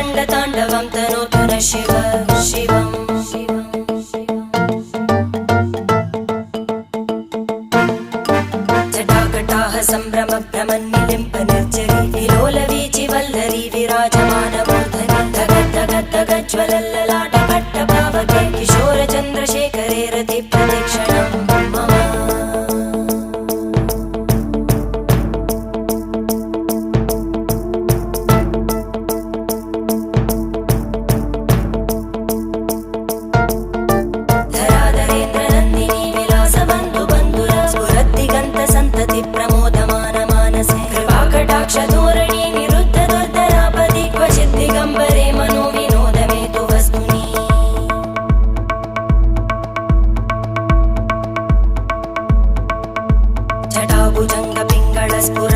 रङ्गताण्डवं तनोतु न शिव शिवम् जटाकटाः सम्भ्रमभ्रमन्निलिम्प निर्जरी विलोलवीचि वल्लरी विराजमानमूर्धनि धगज्ज्वलल्ललाटपट्टपावके किशोरचन्द्रशेखरे रतिप्रतिक्षणं मम धराधरेन्द्रनन्दिनी विलासबन्धुबन्धुरा स्फुरद्दिगन्तसन्तति प्रमोदमान मानसे कृपाकटाक्षधोरणी निरुद्ध दुर्धरापदि क्वचित् दिगम्बरे मनो विनोदमेतु वस्तुनि जटाभुजङ्गपिङ्गळस्फुर